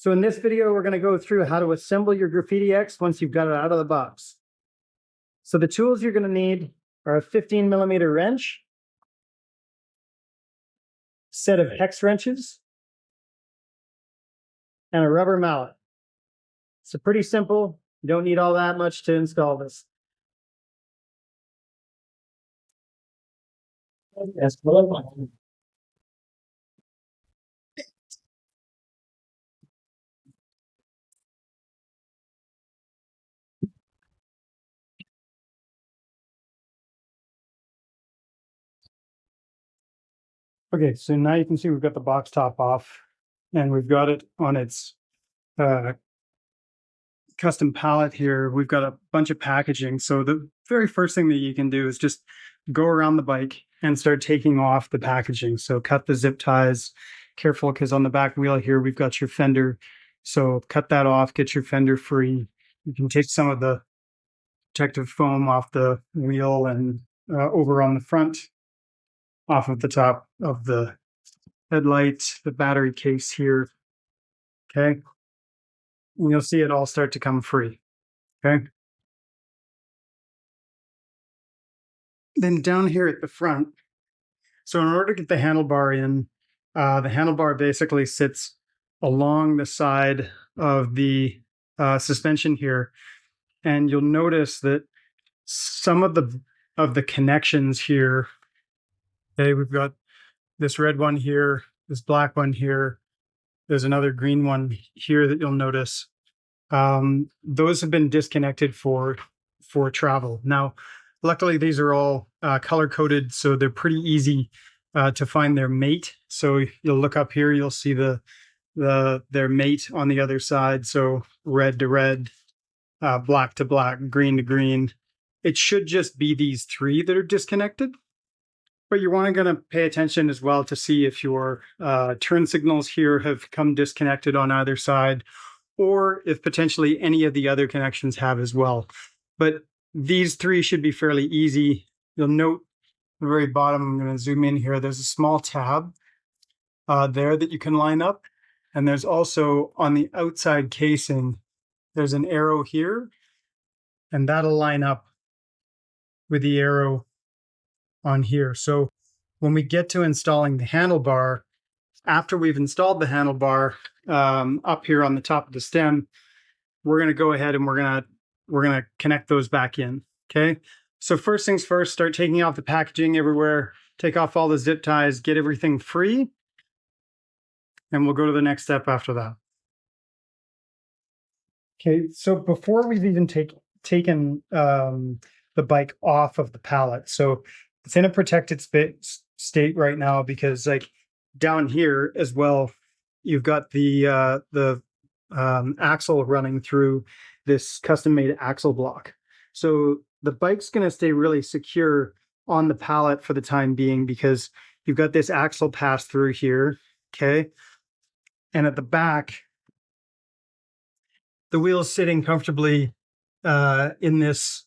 So in this video, we're going to go through how to assemble your Graffiti X once you've got it out of the box. So the tools you're going to need are a 15mm wrench, set of hex wrenches, and a rubber mallet. So pretty simple. You don't need all that much to install this. Yes, okay, so now you can see we've got the box top off and we've got it on its custom pallet here. We've got a bunch of packaging. So the very first thing that you can do is just go around the bike and start taking off the packaging. So cut the zip ties, careful because on the back wheel here, we've got your fender. So cut that off, get your fender free. You can take some of the protective foam off the wheel and over on the front, off of the top of the headlight, the battery case here. Okay. And you'll see it all start to come free. Okay. Then down here at the front, so in order to get the handlebar in, the handlebar basically sits along the side of the suspension here. And you'll notice that some of the connections here, okay, we've got this red one here, this black one here, there's another green one here that you'll notice. Those have been disconnected for travel. Now, luckily, these are all color-coded, so they're pretty easy to find their mate. So you'll look up here, you'll see their mate on the other side. So red to red, black to black, green to green. It should just be these three that are disconnected. But you're going to pay attention as well to see if your turn signals here have come disconnected on either side, or if potentially any of the other connections have as well. But these three should be fairly easy. You'll note the very bottom, I'm going to zoom in here, there's a small tab there that you can line up. And there's also on the outside casing, there's an arrow here, and that'll line up with the arrow on here. So when we get to installing the handlebar, after we've installed the handlebar up here on the top of the stem, we're going to go ahead and we're going to connect those back in. Okay. So first things first, start taking off the packaging everywhere, take off all the zip ties, get everything free. And we'll go to the next step after that. Okay. So before we've even taken the bike off of the pallet, so it's in a protected state right now because like down here as well, you've got the axle running through this custom-made axle block. So the bike's going to stay really secure on the pallet for the time being because you've got this axle pass through here, okay? And at the back, the wheel's sitting comfortably in this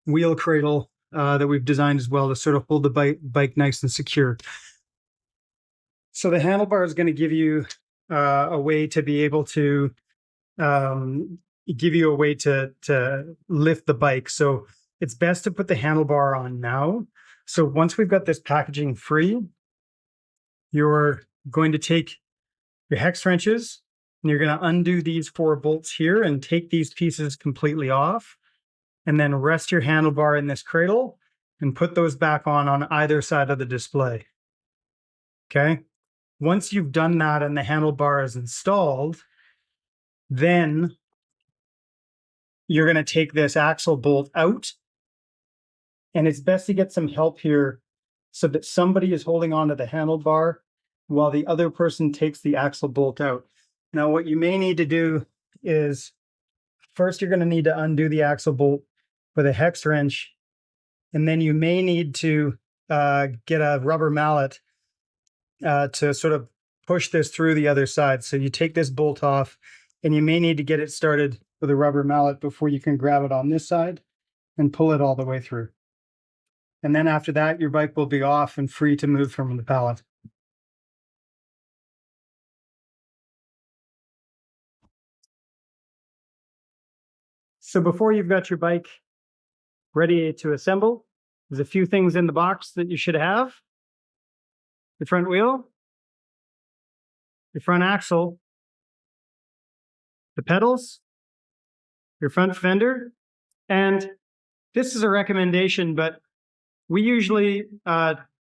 wheel cradle that we've designed as well to sort of hold the bike nice and secure. So the handlebar is going to give you a way to be able to lift the bike. So it's best to put the handlebar on now. So once we've got this packaging free, you're going to take your hex wrenches and you're going to undo these 4 bolts here and take these pieces completely off, and then rest your handlebar in this cradle and put those back on either side of the display. Okay. Once you've done that and the handlebar is installed, then you're going to take this axle bolt out, and it's best to get some help here so that somebody is holding onto the handlebar while the other person takes the axle bolt out. Now, what you may need to do is first you're going to need to undo the axle bolt with a hex wrench, and then you may need to get a rubber mallet to sort of push this through the other side. So you take this bolt off, and you may need to get it started with a rubber mallet before you can grab it on this side and pull it all the way through. And then after that, your bike will be off and free to move from the pallet. So before you've got your bike ready to assemble, there's a few things in the box that you should have. Your front wheel, your front axle, the pedals, your front fender, and this is a recommendation, but we usually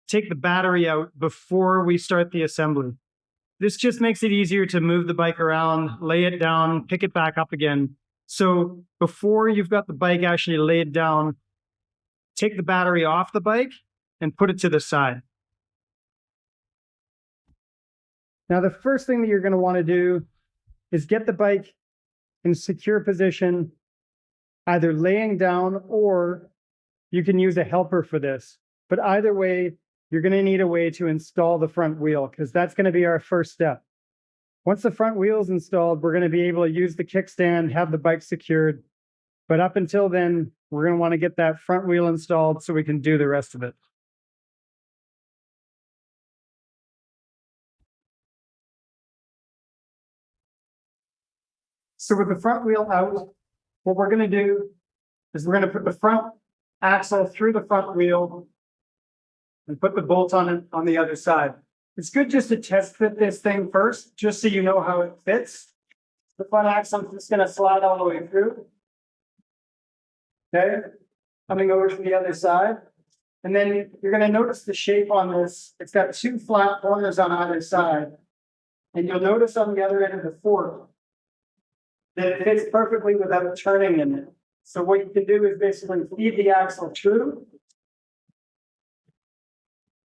take the battery out before we start the assembly. This just makes it easier to move the bike around, lay it down, pick it back up again. So before you've got the bike actually laid down, take the battery off the bike and put it to the side. Now, the first thing that you're going to want to do is get the bike in a secure position, either laying down or you can use a helper for this. But either way, you're going to need a way to install the front wheel because that's going to be our first step. Once the front wheel is installed, we're going to be able to use the kickstand, have the bike secured. But up until then, we're going to want to get that front wheel installed so we can do the rest of it. So with the front wheel out, what we're going to do is we're going to put the front axle through the front wheel and put the bolt on it on the other side. It's good just to test fit this thing first, just so you know how it fits. The front axle is just going to slide all the way through. Okay, coming over to the other side. And then you're going to notice the shape on this. It's got two flat corners on either side. And you'll notice on the other end of the fork that it fits perfectly without turning in it. So what you can do is basically feed the axle through,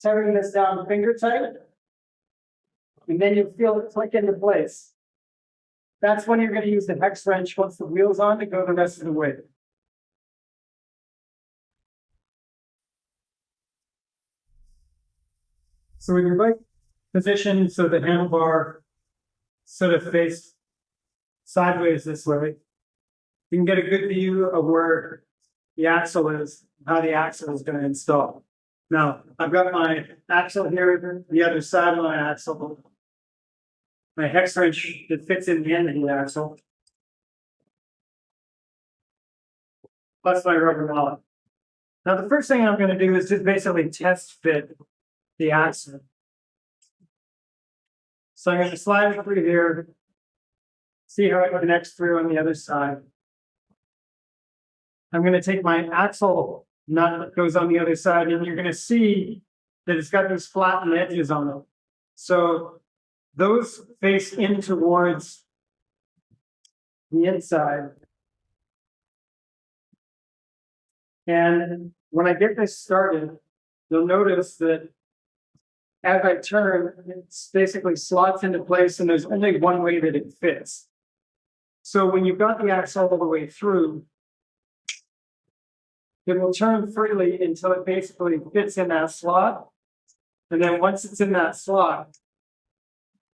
tearing this down finger tight, and then you'll feel it click into place. That's when you're going to use the hex wrench once the wheel's on to go the rest of the way. So with your bike position, so the handlebar sort of face sideways this way, you can get a good view of where the axle is, how the axle is going to install. Now, I've got my axle here, the other side of my axle, my hex wrench that fits in the end of the axle, plus my rubber mallet. Now, the first thing I'm going to do is just basically test fit the axle. So I'm going to slide it through here, see how it connects through on the other side. I'm going to take my axle nut that goes on the other side, and you're going to see that it's got these flattened edges on it. So those face in towards the inside. And when I get this started, you'll notice that as I turn, it basically slots into place, and there's only one way that it fits. So when you've got the axle all the way through, it will turn freely until it basically fits in that slot. And then once it's in that slot,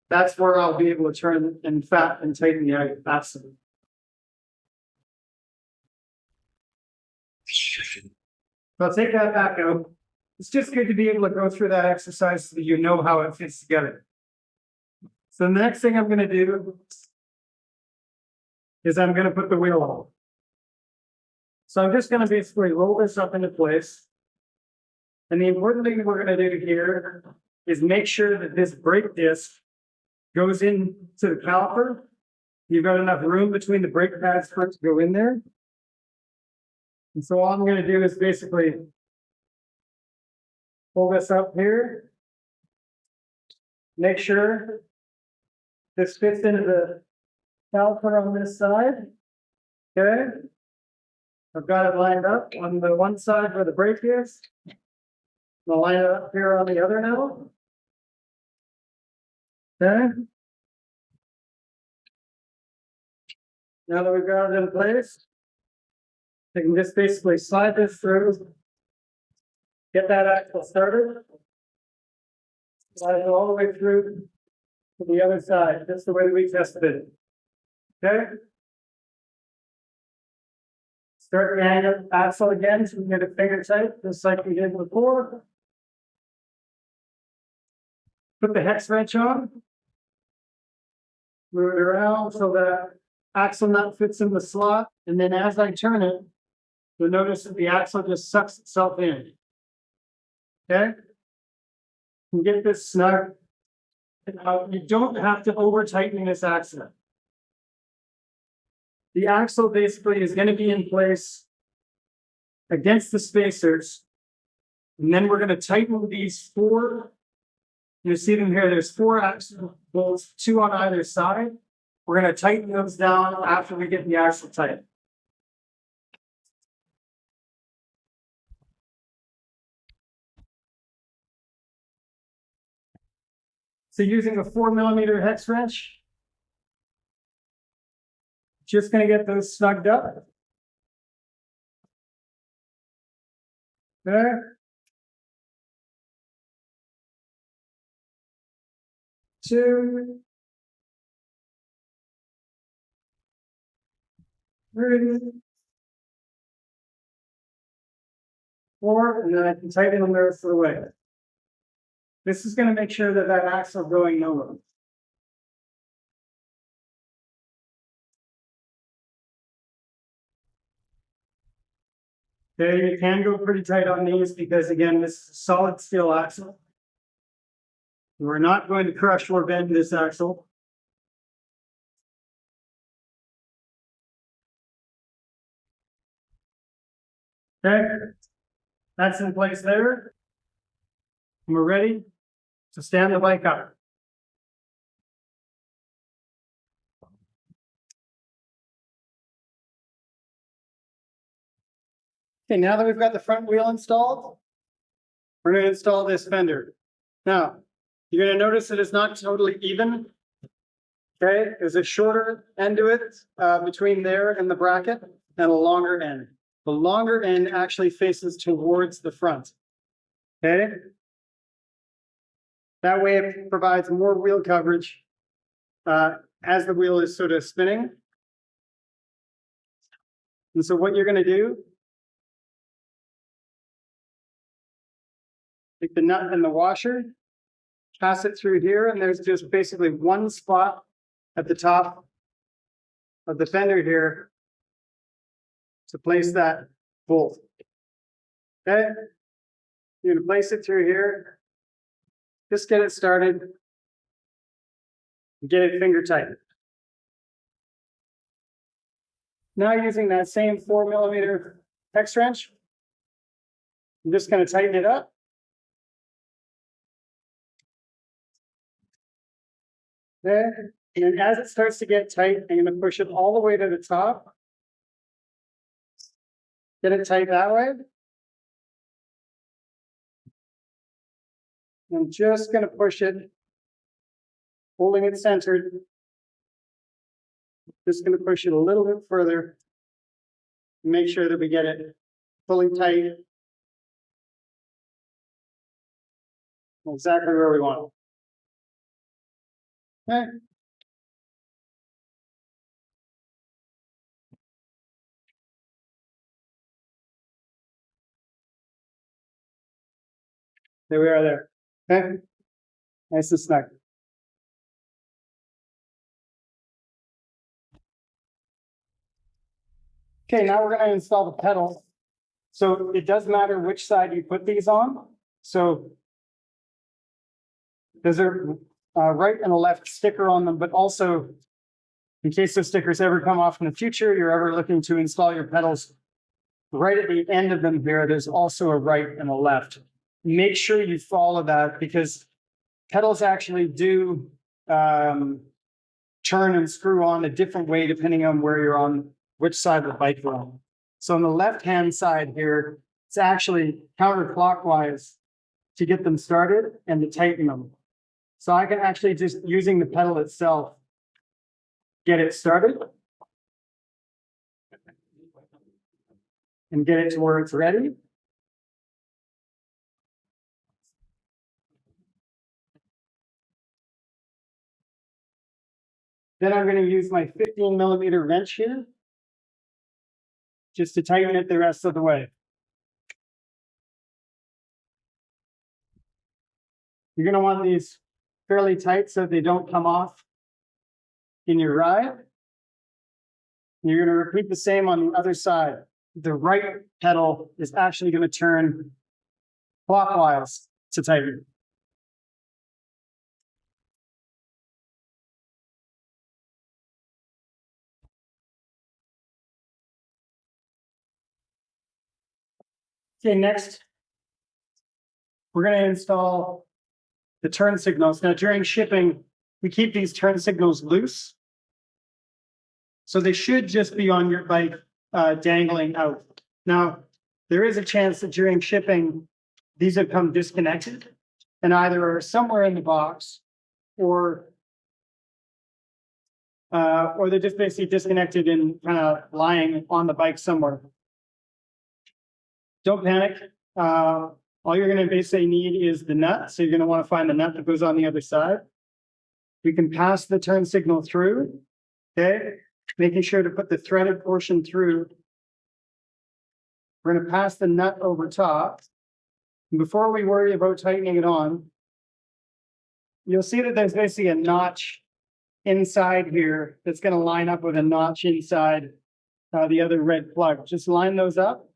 that's where I'll be able to turn and tighten the axle. So I'll take that back out. It's just good to be able to go through that exercise so that you know how it fits together. So the next thing I'm going to do is I'm going to put the wheel on. So I'm just going to basically roll this up into place. And the important thing we're going to do here is make sure that this brake disc goes into the caliper. You've got enough room between the brake pads for it to go in there. And so all I'm going to do is basically pull this up here. Make sure this fits into the caliper on this side. Okay. I've got it lined up on the one side where the brake is. I'll line it up here on the other now. Okay. Now that we've got it in place, I can just basically slide this through, get that axle started, slide it all the way through to the other side, just the way we tested it. Okay? Start the axle again so we get it finger tight, just like we did before. Put the hex wrench on, move it around so that axle nut fits in the slot, and then as I turn it, you'll notice that the axle just sucks itself in. Okay? You get this snug. You don't have to over tighten this axle. The axle basically is going to be in place against the spacers. And then we're going to tighten these four. You see them here. There's four axle bolts, two on either side. We're going to tighten those down after we get the axle tight. So using a 4mm hex wrench, just going to get those snugged up. There. 2, 3, 4, and then I can tighten them the rest of the way. This is going to make sure that that axle is going nowhere. Okay, you can go pretty tight on these because, again, this is a solid steel axle. We're not going to crush or bend this axle. Okay, that's in place there. And we're ready to stand the bike up. Okay, now that we've got the front wheel installed, we're going to install this fender. Now, you're going to notice that it's not totally even. Okay, there's a shorter end to it between there and the bracket, and a longer end. The longer end actually faces towards the front. Okay, that way it provides more wheel coverage as the wheel is sort of spinning. And so what you're going to do, take the nut and the washer, pass it through here, and there's just basically one spot at the top of the fender here to place that bolt. Okay, you're going to place it through here. Just get it started. Get it finger tight. Now using that same 4mm hex wrench, I'm just going to tighten it up. There. And then as it starts to get tight, I'm going to push it all the way to the top. Get it tight that way. I'm just going to push it, holding it centered. Just going to push it a little bit further. Make sure that we get it fully tight. Exactly where we want it. Okay. There we are there. Okay. Nice and snug. Okay, now we're going to install the pedals. So it does matter which side you put these on. So there's a right and a left sticker on them, but also in case those stickers ever come off in the future, you're ever looking to install your pedals, right at the end of them here, there's also a right and a left. Make sure you follow that because pedals actually do turn and screw on a different way depending on where you're on, which side of the bike you're on. So on the left-hand side here, it's actually counterclockwise to get them started and to tighten them. So I can actually just using the pedal itself, get it started and get it to where it's ready. Then I'm going to use my 15mm wrench here just to tighten it the rest of the way. You're going to want these fairly tight so they don't come off in your ride. You're going to repeat the same on the other side. The right pedal is actually going to turn clockwise to tighten. Okay, next, we're going to install the turn signals. Now, during shipping, we keep these turn signals loose. So they should just be on your bike dangling out. Now, there is a chance that during shipping, these have come disconnected and either are somewhere in the box or they're just basically disconnected and kind of lying on the bike somewhere. Don't panic. All you're going to basically need is the nut. So you're going to want to find the nut that goes on the other side. We can pass the turn signal through, okay? Making sure to put the threaded portion through. We're going to pass the nut over top. And before we worry about tightening it on, you'll see that there's basically a notch inside here that's going to line up with a notch inside the other red plug. Just line those up,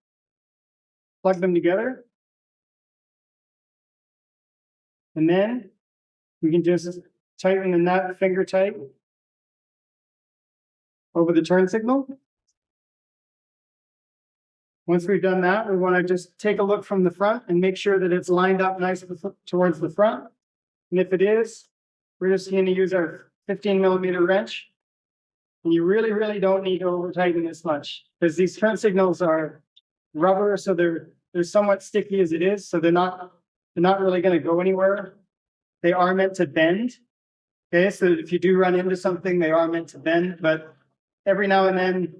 plug them together, and then we can just tighten the nut finger tight over the turn signal. Once we've done that, we want to just take a look from the front and make sure that it's lined up nice towards the front. And if it is, we're just going to use our 15mm wrench. And you really, really don't need to over tighten this much because these turn signals are rubber, so they're somewhat sticky as it is. So they're not really going to go anywhere. They are meant to bend. Okay, so if you do run into something, they are meant to bend, but every now and then,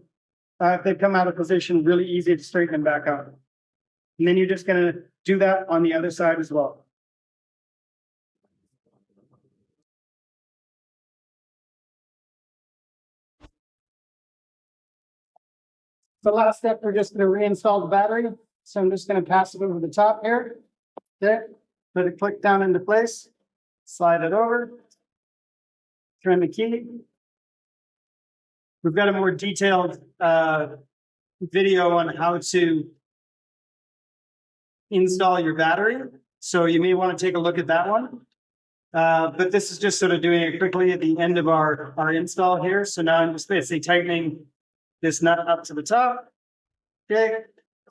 if they come out of position, really easy to straighten them back out. And then you're just going to do that on the other side as well. The last step, we're just going to reinstall the battery. So I'm just going to pass it over the top here. There, let it click down into place. Slide it over. Turn the key. We've got a more detailed video on how to install your battery. So you may want to take a look at that one. But this is just sort of doing it quickly at the end of our install here. So now I'm just basically tightening this nut up to the top. Okay,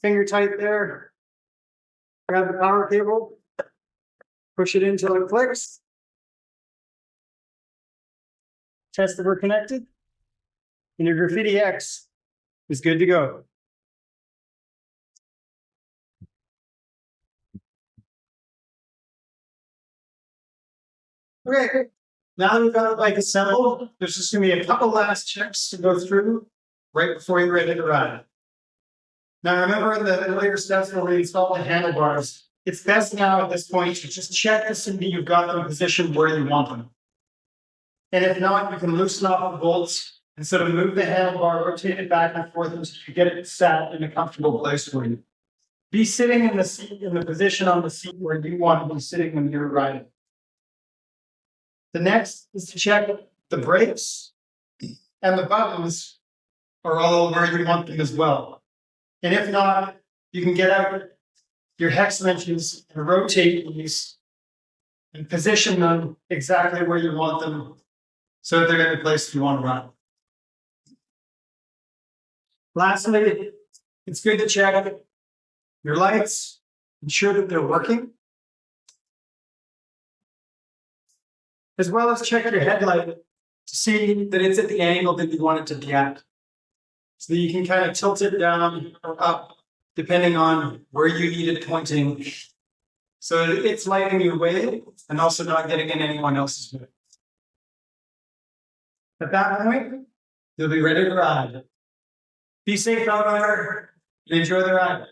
finger tight there. Grab the power cable, push it in until it clicks. Test that we're connected. And your Graffiti X is good to go. Okay, now that we've got the bike assembled, there's just going to be a couple last checks to go through right before you're ready to ride. Now remember in the earlier steps where we installed the handlebars, it's best now at this point to just check to see that you've got them positioned where you want them. And if not, you can loosen off the bolts and sort of move the handlebar, rotate it back and forth until you get it sat in a comfortable place for you. Be sitting in the seat, in the position on the seat where you want to be sitting when you're riding. The next is to check the brakes and the buttons are all where you want them as well. And if not, you can get out your hex wrenches and rotate these and position them exactly where you want them so that they're in the place you want to run. Lastly, it's good to check your lights, ensure that they're working, as well as check your headlight to see that it's at the angle that you want it to be at. So that you can kind of tilt it down or up, depending on where you need it pointing. So it's lighting your way and also not getting in anyone else's way. At that point, you'll be ready to ride. Be safe out there and enjoy the ride.